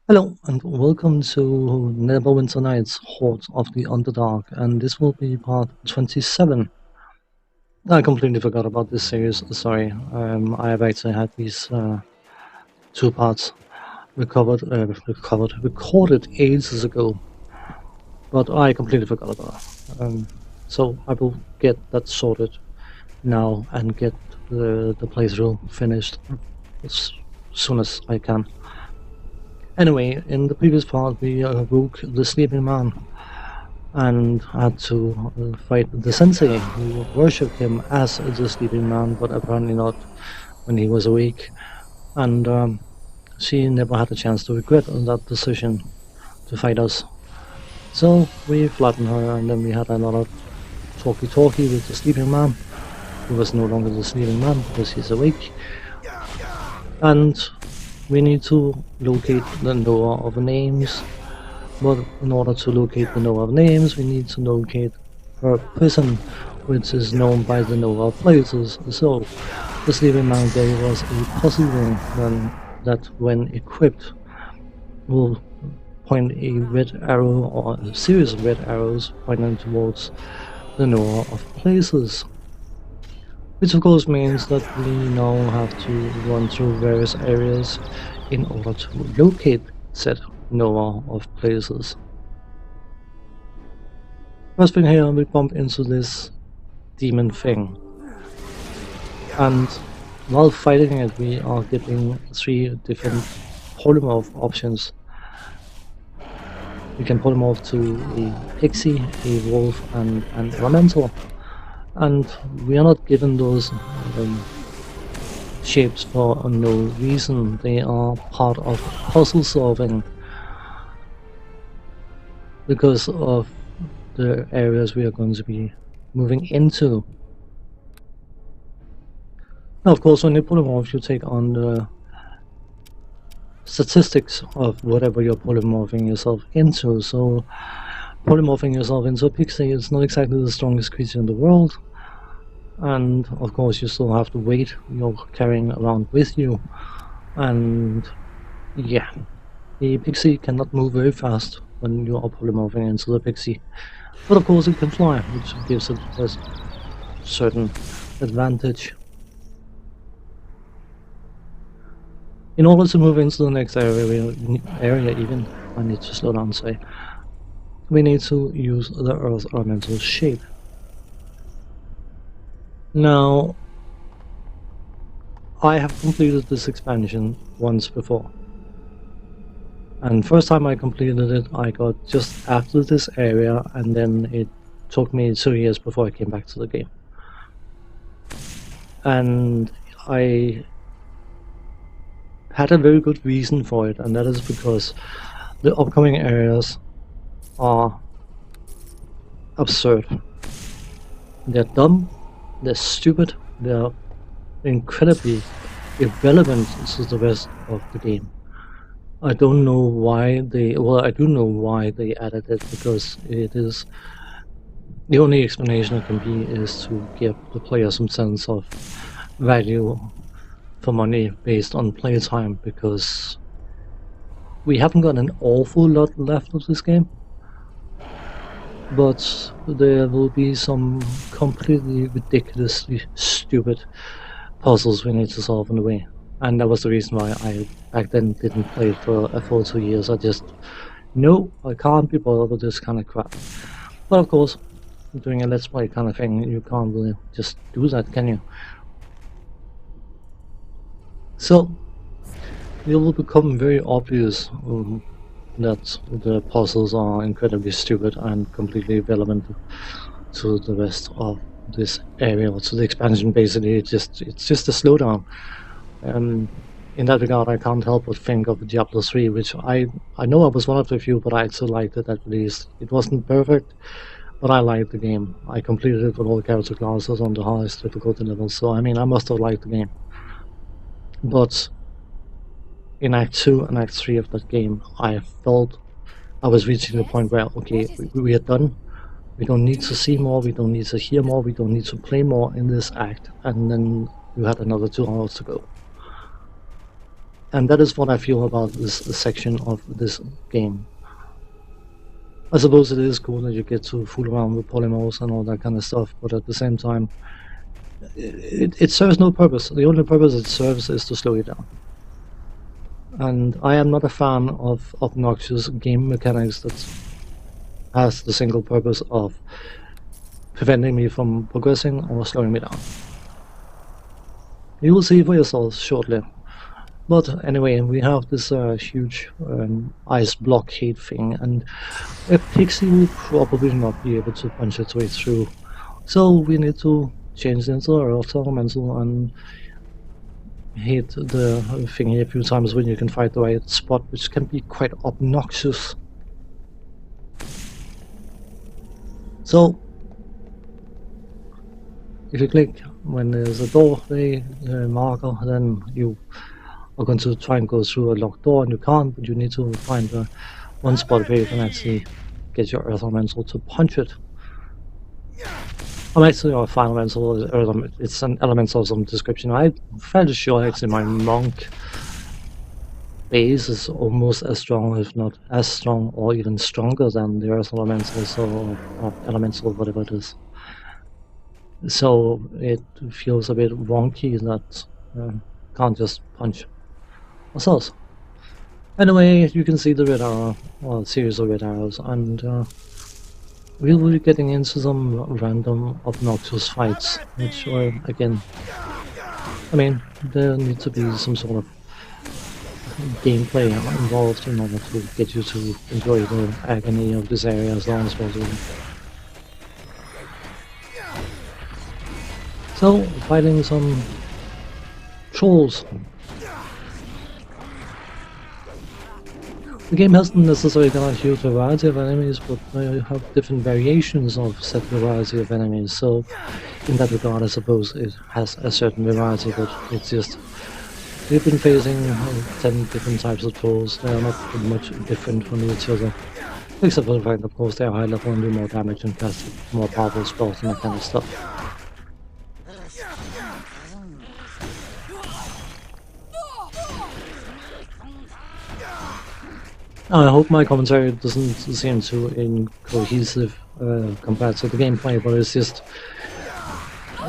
Hello and welcome to Neverwinter Nights Hordes of the Underdark, and this will be part 27. I completely forgot about this series, sorry. I have actually had these two parts recorded ages ago, but I completely forgot about it. So I will get that sorted now and get the playthrough finished as soon as I can. Anyway, in the previous part we woke the sleeping man and had to fight the sensei, who worshipped him as the sleeping man, but apparently not when he was awake. And she never had a chance to regret that decision to fight us. So we flattened her, and then we had a lot of talkie-talkie with the sleeping man, who was no longer the sleeping man because he's awake. And we need to locate the knower of names. But in order to locate the knower of names, we need to locate her prison, which is known by the knower of places. So, the sleeping man gave us a puzzle ring that, when equipped, will point a red arrow or a series of red arrows pointing towards the knower of places. Which of course means that we now have to run through various areas in order to locate said knower of places. First thing here, we bump into this demon thing, and while fighting it we are getting 3 different polymorph options. We can polymorph to a pixie, a wolf, and an elemental, and we are not given those shapes for no reason. They are part of puzzle solving because of the areas we are going to be moving into. Now, of course, when you polymorph, you take on the statistics of whatever you're polymorphing yourself into. So, polymorphing yourself into a pixie is not exactly the strongest creature in the world. And of course, you still have the weight you're carrying around with you. And yeah, the pixie cannot move very fast when you are polymorphing into the pixie. But of course, it can fly, which gives it a certain advantage. In order to move into the next area, even, I need to slow down and say, we need to use the Earth Elemental shape. Now, I have completed this expansion once before. And first time I completed it, I got just after this area, and then it took me 2 years before I came back to the game. And I had a very good reason for it, and that is because the upcoming areas are absurd. They're dumb, they're stupid, they're incredibly irrelevant to the rest of the game. I don't know why they, well, I do know why they added it, because it is, the only explanation it can be is to give the player some sense of value for money based on playtime, because we haven't got an awful lot left of this game, but there will be some completely ridiculously stupid puzzles we need to solve on the way. And that was the reason why I back then didn't play it for a full 2 years. I just, no, I can't be bothered with this kind of crap. But of course, doing a let's play kind of thing, you can't really just do that, can you? So, it will become very obvious that the puzzles are incredibly stupid and completely irrelevant to the rest of this area, or to the expansion. Basically, it's just a slowdown. In that regard, I can't help but think of Diablo 3, which I know I was one of the few, but I still liked it at least. It wasn't perfect, but I liked the game. I completed it with all the character classes on the highest difficulty level, so I mean, I must have liked the game. But in Act 2 and Act 3 of that game, I felt I was reaching the point where, okay, we are done. We don't need to see more, we don't need to hear more, we don't need to play more in this act. And then you had another 2 hours to go. And that is what I feel about this section of this game. I suppose it is cool that you get to fool around with polymorphs and all that kind of stuff, but at the same time, it serves no purpose. The only purpose it serves is to slow you down. And I am not a fan of obnoxious game mechanics that has the single purpose of preventing me from progressing or slowing me down. You will see for yourselves shortly. But anyway, we have this huge ice blockade thing, and a pixie will probably not be able to punch its way through. So we need to change it into Earth Elemental and hit the thingy a few times when you can find the right spot, which can be quite obnoxious. So, if you click when there's a doorway marker, then you are going to try and go through a locked door, and you can't, but you need to find one spot where you can actually get your Earth Elemental to punch it. I'm actually a Fire Elemental, it's an Elemental of some description. I'm fairly sure actually my Monk base is almost as strong, if not as strong, or even stronger than the Earth Elemental, or Elemental, whatever it is. So it feels a bit wonky that can't just punch ourselves. Anyway, you can see the red arrow, or a series of red arrows, and we'll be getting into some random obnoxious fights, which are, again, I mean, there needs to be some sort of gameplay involved in order to get you to enjoy the agony of this area as long as possible. So, fighting some trolls. The game hasn't necessarily got a huge variety of enemies, but you have different variations of said variety of enemies, so in that regard I suppose it has a certain variety, but it's just we've been facing 10 different types of trolls. They are not much different from each other, except for the fact, of course, they are high level and do more damage and cast more powerful spells and that kind of stuff. I hope my commentary doesn't seem too incohesive compared to the gameplay, but it's just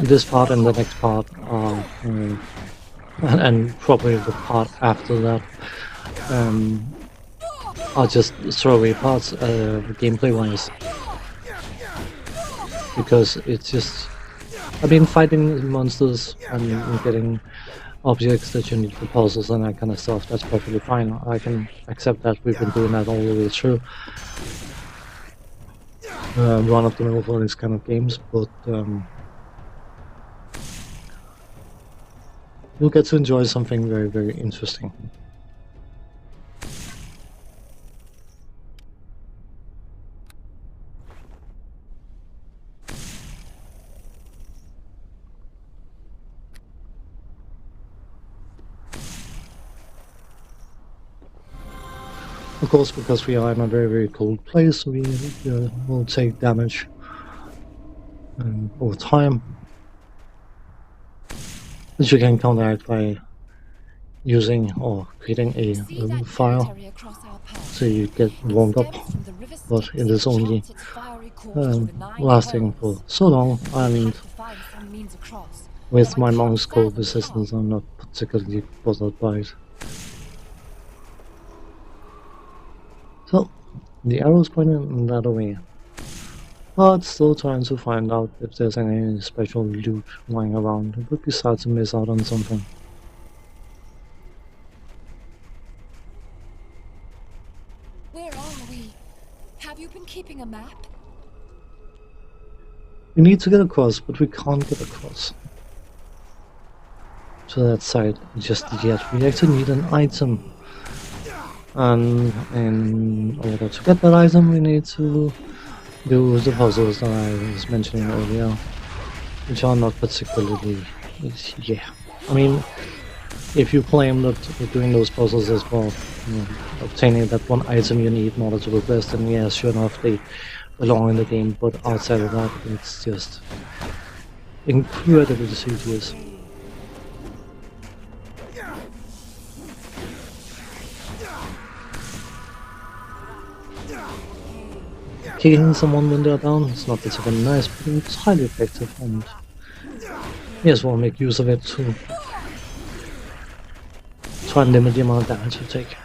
this part and the next part are, and probably the part after that, are just throwaway parts gameplay-wise. Because it's just, I've been fighting monsters and getting objects that you need for puzzles and that kind of stuff. That's perfectly fine. I can accept that. We've been doing that all the way through. Run of the mill for these kind of games, but you'll get to enjoy something very, very interesting. Of course, because we are in a very, very cold place, we will take damage over time, which you can counteract by using or creating a fire, so you get warmed up, but it is only lasting for so long, and with my monk's cold resistance I'm not particularly bothered by it. So, the arrow's pointing in that way, but still trying to find out if there's any special loot lying around. It would be sad to miss out on something. Where are we? Have you been keeping a map? We need to get across, but we can't get across to that side just yet. We actually need an item. And in order to get that item, we need to do the puzzles that I was mentioning earlier, which are not particularly, yeah. I mean, if you claim that doing those puzzles is for obtaining that one item you need in order to progress, then yeah, sure enough, they belong in the game, but outside of that, it's just incredibly tedious. kicking someone when they're down. It's not particularly nice, but it's highly effective, and may as well make use of it to try and limit the amount of damage you take.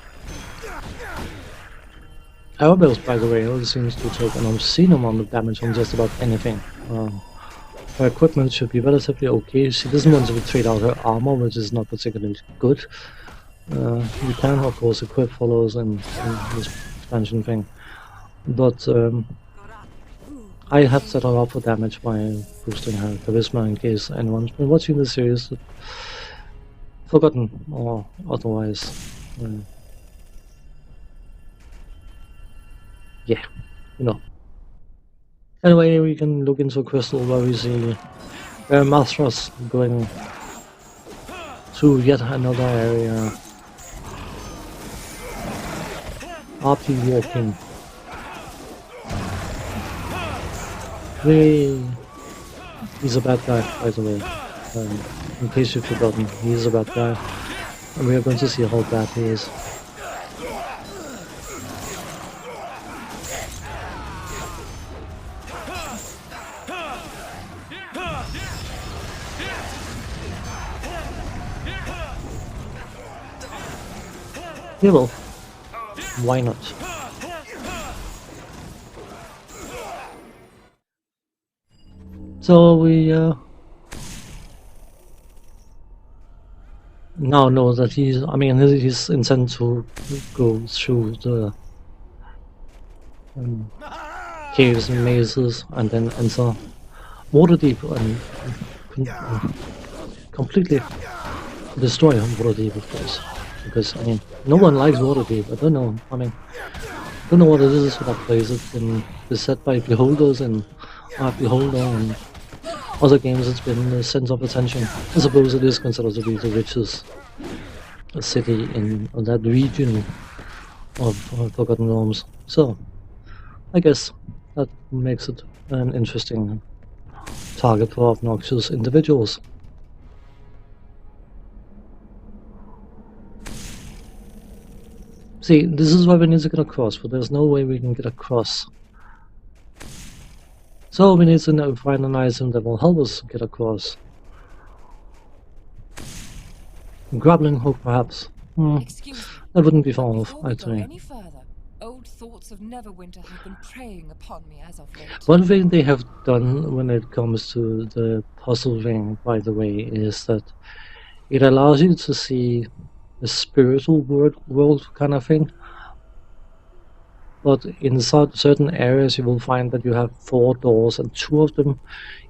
Arrows, by the way, always seems to take an obscene amount of damage on just about anything. Her equipment should be relatively okay. She doesn't want to trade out her armor, which is not particularly good. You can, of course, equip follows and this expansion thing, but I have set her up for damage by boosting her charisma in case anyone's been watching the series forgotten or otherwise. Yeah, you know. Anyway, we can look into a crystal where we see Mathras going to yet another area. RP walking. He's a bad guy, by the way. In case you've forgotten, he's a bad guy. And we are going to see how bad he is. Yeah, well, why not? So we now know that his intent to go through the caves and mazes and then enter Waterdeep and completely destroy Waterdeep, of course. Because, no one likes Waterdeep. I don't know. I don't know what it is for that place. It's been beset by beholders and Beholder and other games. It's been the center of attention. I suppose it is considered to be the richest city in that region of Forgotten Realms. So, I guess that makes it an interesting target for obnoxious individuals. See, this is why we need to get across, but there's no way we can get across. So we need to find an item that will help us get across. Grappling hook, perhaps. That wouldn't be far off, I'd say. Any further, old thoughts of Neverwinter have been preying upon me as of late. One thing they have done when it comes to the puzzle thing, by the way, is that it allows you to see the spiritual world kind of thing. But in certain areas you will find that you have 4 doors, and 2 of them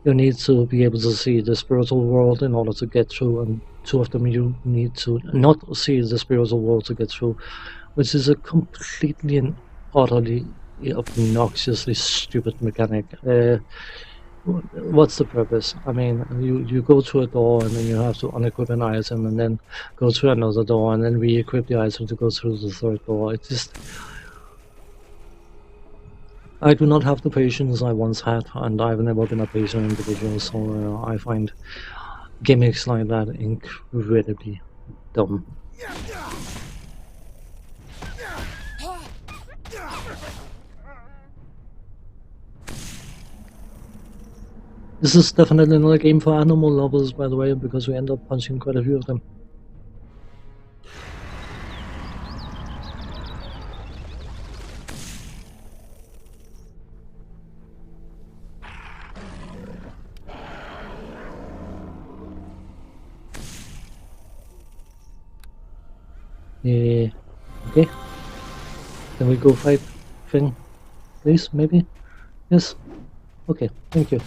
you need to be able to see the spiritual world in order to get through, and 2 of them you need to not see the spiritual world to get through, which is a completely and utterly obnoxiously stupid mechanic. What's the purpose? You go to a door and then you have to unequip an item and then go to another door and then re-equip the item to go through the 3rd door. It's just... I do not have the patience I once had, and I've never been a patient individual, so I find gimmicks like that incredibly dumb. This is definitely not a game for animal lovers, by the way, because we end up punching quite a few of them. Yeah. Okay. Can we go fight thing, please? Maybe? Yes? Okay, thank you.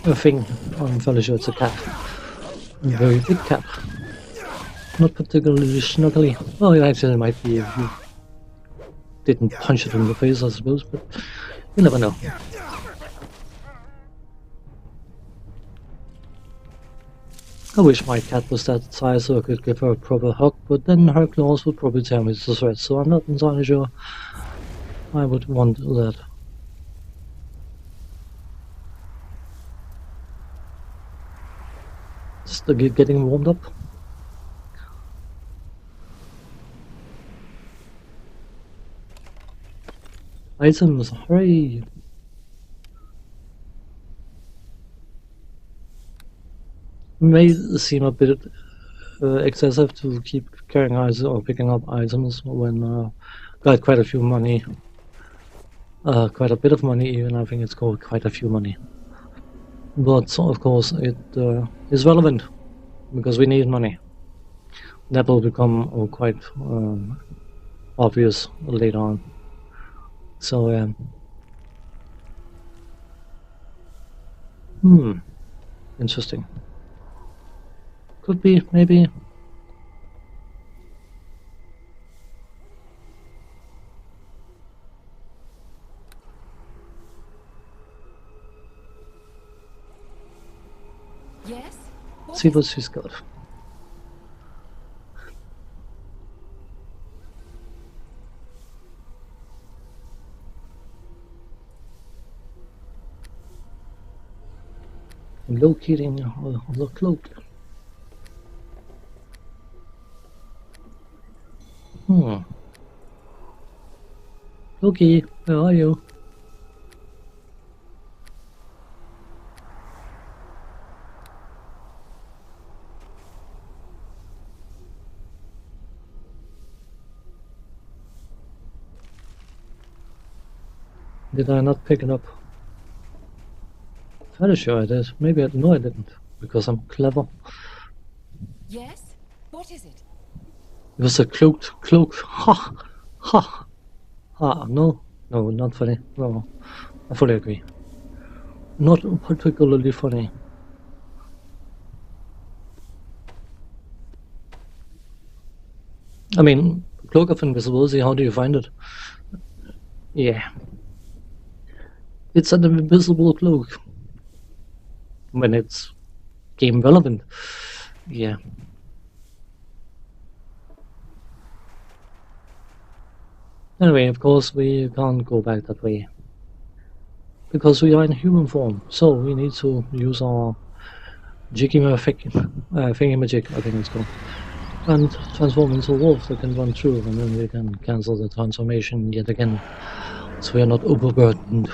A thing. I'm fairly sure it's a cat. A very big cat. Not particularly snuggly. Well, it actually might be if you didn't punch it in the face, I suppose, but you never know. I wish my cat was that size so I could give her a proper hug, but then her claws would probably tear me to shreds, so I'm not entirely sure I would want that. Just getting warmed up. Items, hurry! May seem a bit excessive to keep carrying items or picking up items when got quite a few money. Quite a bit of money even, I think it's called quite a few money. But of course it is relevant, because we need money. That will become quite obvious later on. So, interesting. Could be, maybe. Yes? See what she's got. Locating the cloak. Loki, where are you? Did I not pick it up? Fairly sure I did. Maybe no, I didn't, because I'm clever. Yes? What is it? It was a cloaked cloak. Ha! Ha! Ha! No, no, not funny. No, I fully agree. Not particularly funny. I mean, cloak of invisibility, how do you find it? Yeah. It's an invisible cloak. When it's game relevant. Yeah. Anyway, of course, we can't go back that way, because we are in human form, so we need to use our thingy-magic, I think it's called, and transform into a wolf that can run through, and then we can cancel the transformation yet again, so we are not overburdened.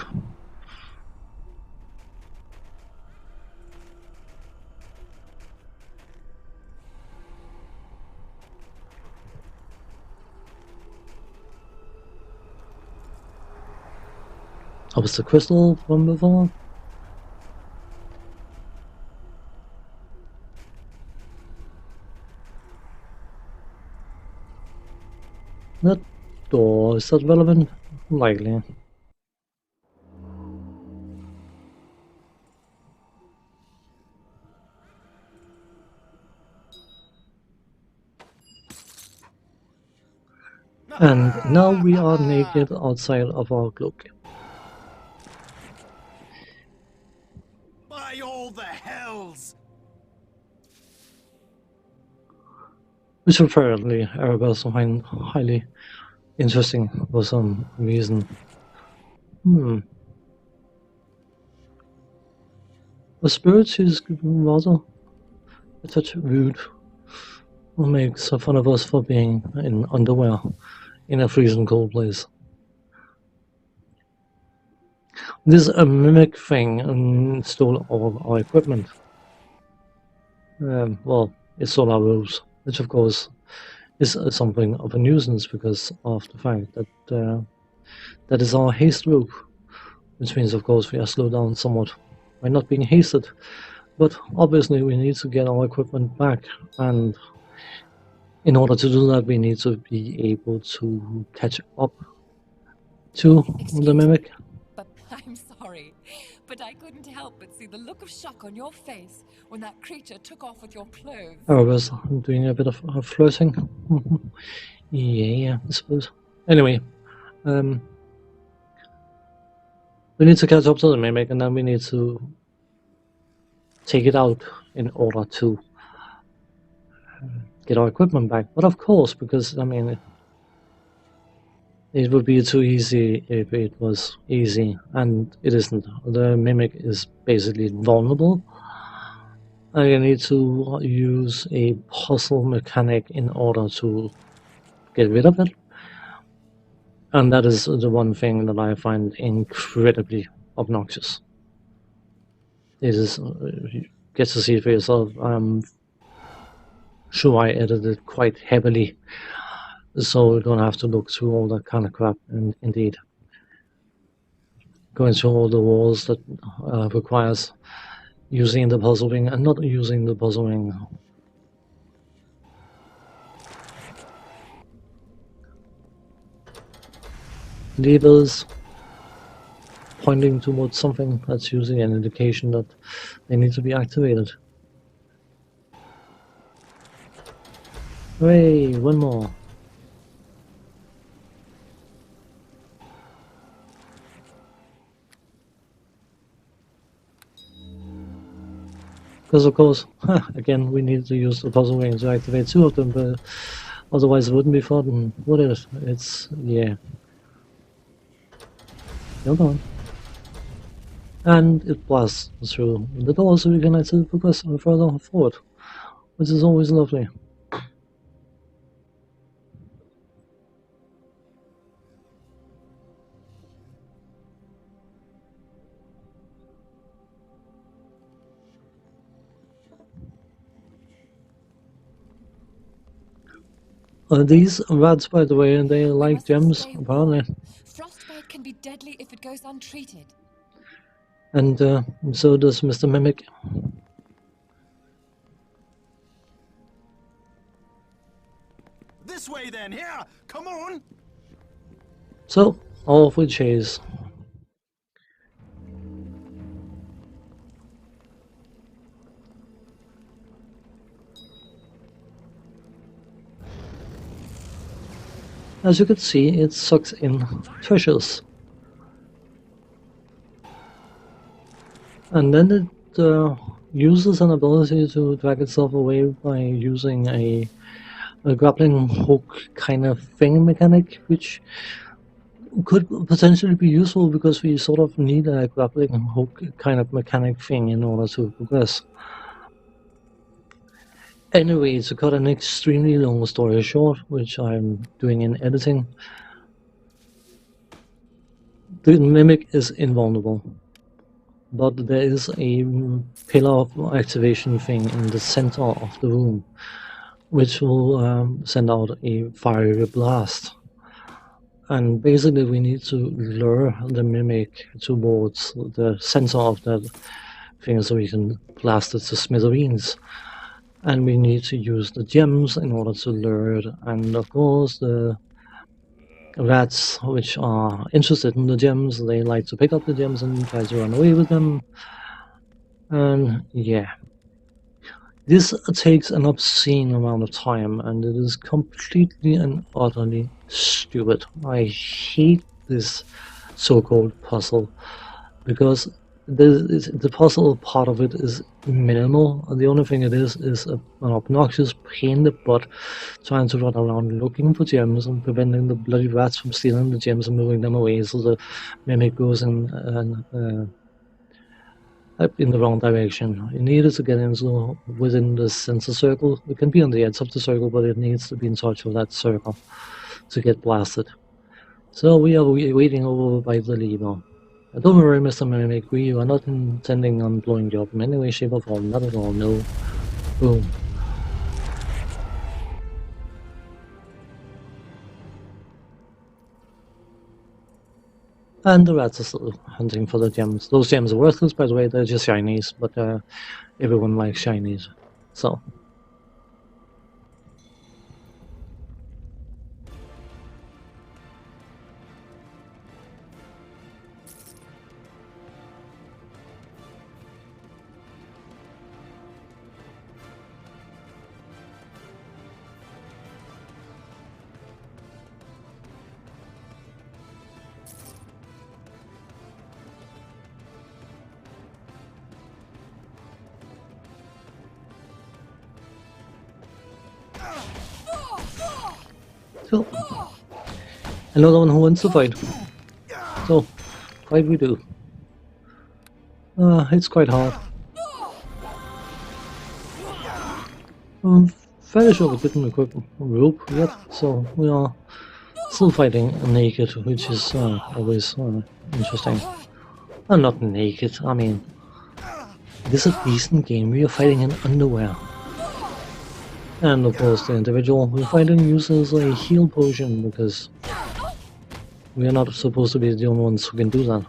Oh, was the crystal from before? That door, is that relevant? Likely. And now we are naked outside of our cloak. By all the hells! Which apparently Erebus find highly interesting for some reason. The spirit is rather a touch rude. Who makes fun of us for being in underwear in a freezing cold place. This mimic thing stole all our equipment. Well, it stole our robes, which of course is something of a nuisance because of the fact that that is our haste rope, which means of course we are slowed down somewhat by not being hasted. But obviously we need to get our equipment back, and in order to do that we need to be able to catch up to Excuse the mimic. me, but I'm sorry, but I couldn't help but see the look of shock on your face when that creature took off with your clothes. I was doing a bit of flirting. Yeah, I suppose. Anyway, we need to catch up to the mimic, and then we need to take it out in order to get our equipment back. But of course, because I mean, it would be too easy if it was easy, and it isn't. The mimic is basically vulnerable. I need to use a puzzle mechanic in order to get rid of it. And that is the one thing that I find incredibly obnoxious. It is, you get to see it for yourself. I'm sure I edited quite heavily, so you don't have to look through all that kind of crap. And indeed, going through all the walls that requires using the puzzle ring and not using the puzzle ring. Levers pointing towards something that's using an indication that they need to be activated. Hooray, one more. Because of course, again, we need to use the puzzle ring to activate 2 of them, but otherwise it wouldn't be fun, would it? It's, yeah. Hold on. And it blasts through the door so we can actually progress further forward, which is always lovely. These rats, by the way, they like gems, apparently. Frostbite can be deadly if it goes untreated. And so does Mr. Mimic. This way then, here! Come on! So, off we chase. As you can see, it sucks in treasures. And then it uses an ability to drag itself away by using a grappling hook kind of thing mechanic, which could potentially be useful because we sort of need a grappling hook kind of mechanic thing in order to progress. Anyway, to cut an extremely long story short, which I'm doing in editing, the Mimic is invulnerable, but there is a pillar of activation thing in the center of the room, which will send out a fiery blast. And basically we need to lure the Mimic towards the center of that thing so we can blast it to smithereens. And we need to use the gems in order to lure it. And of course the rats which are interested in the gems, they like to pick up the gems and try to run away with them. And yeah. This takes an obscene amount of time, and it is completely and utterly stupid. I hate this so-called puzzle, because the puzzle part of it is minimal, and the only thing it is an obnoxious pain in the butt trying to run around looking for gems and preventing the bloody rats from stealing the gems and moving them away so the Mimic goes in the wrong direction. You need it to get into within the center circle. It can be on the edge of the circle, but it needs to be in touch with that circle to get blasted. So we are waiting over by the lever. Don't worry, Mr. Mimic, we are not intending on blowing you up in any way, shape or form, not at all, no. Boom. And the rats are still hunting for the gems. Those gems are worthless, by the way, they're just shinies, but everyone likes shinies. So. So, another one who wants to fight. So, fight we do. It's quite hard. I'm fairly sure we didn't equip rope yet, so we are Still fighting naked, which is always interesting. Not naked, I mean, this is a decent game, we are fighting in underwear. And of course the individual we're fighting uses a heal potion, because we are not supposed to be the only ones who can do that.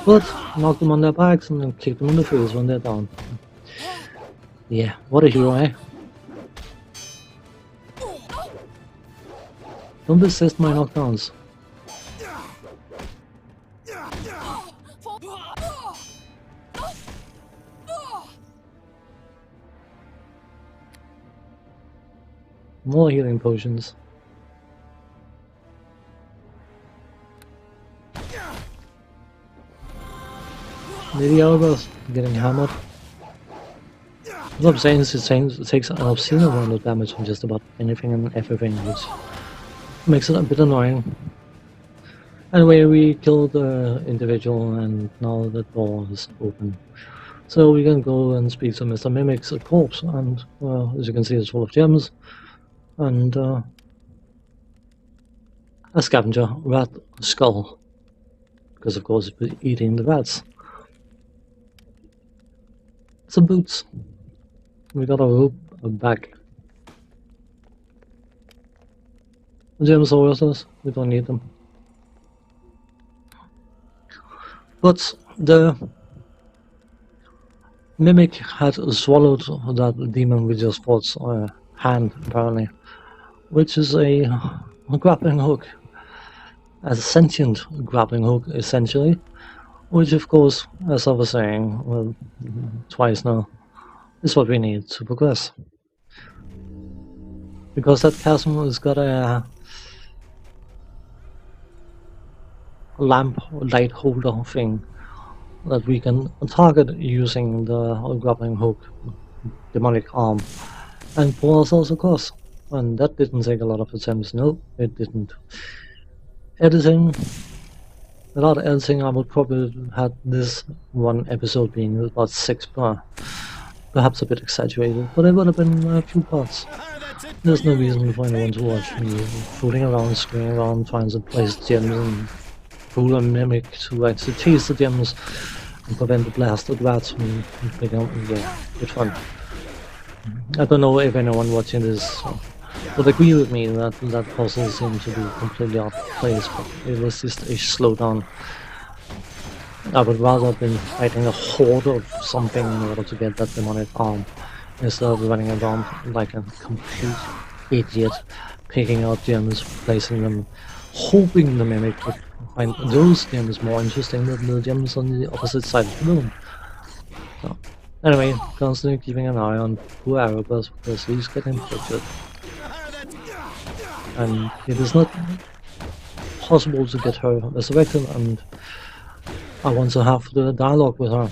But knock them on their backs and then kick them in the face when they're down. Yeah, what a hero, eh? Don't resist my knockdowns. More healing potions. Maybe Elbows getting hammered. What I'm saying is it takes an obscene amount of damage from just about anything and everything, which makes it a bit annoying. Anyway, we killed the individual and now the door is open. So we can go and speak to Mr. Mimic's corpse, and well, as you can see it's full of gems. And a scavenger rat skull, because of course it's eating the rats. Some boots. We got a rope, a bag. Gem sources, we don't need them. But the Mimic had swallowed that demon we just fought hand, apparently, which is a grappling hook. A sentient grappling hook, essentially. Which, of course, as I was saying, well, twice now, is what we need to progress. Because that chasm has got a lamp light holder thing that we can target using the grappling hook, demonic arm, and pull ourselves across. And that didn't take a lot of attempts. No, it didn't. Editing. Without editing, I would probably have this one episode being about 6 per. Perhaps a bit exaggerated, but it would have been a few parts. There's no reason for anyone to watch me fooling around, screwing around, trying to place gems and fool a Mimic to actually chase the gems and prevent the blasted rats from picking up. Yeah, it's fun. I don't know if anyone watching this would agree with me that that puzzle seemed to be completely out of place, but it was just a slowdown. I would rather have been fighting a horde of something in order to get that demonic arm, instead of running around like a complete idiot, picking out gems, placing them, hoping the Mimic would find those gems more interesting than the gems on the opposite side of the room. So, anyway, constantly keeping an eye on poor Erebus because he's getting butchered. And it is not possible to get her resurrected, and I want to have the dialogue with her.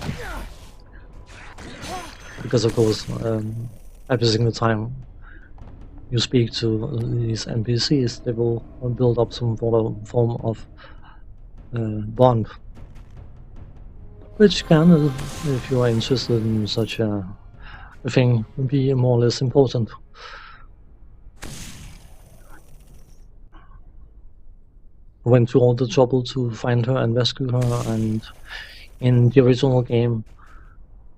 Because of course, every single time you speak to these NPCs, they will build up some form of bond. Which can, if you are interested in such a thing, be more or less important. I went through all the trouble to find her and rescue her, and in the original game,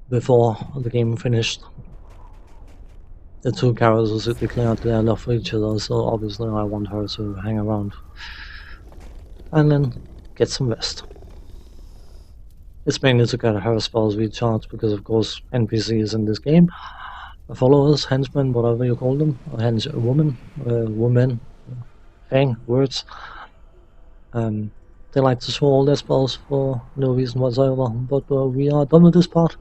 before the game finished, the two characters declared their love for each other, so obviously I want her to hang around and then get some rest. It's mainly to get her spells recharged, because of course NPCs in this game, followers, henchmen, whatever you call them, women, thing, words, they like to show all their spells for no reason whatsoever, but we are done with this part,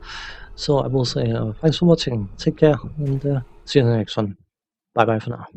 so I will say thanks for watching, take care, and see you in the next one. Bye bye for now.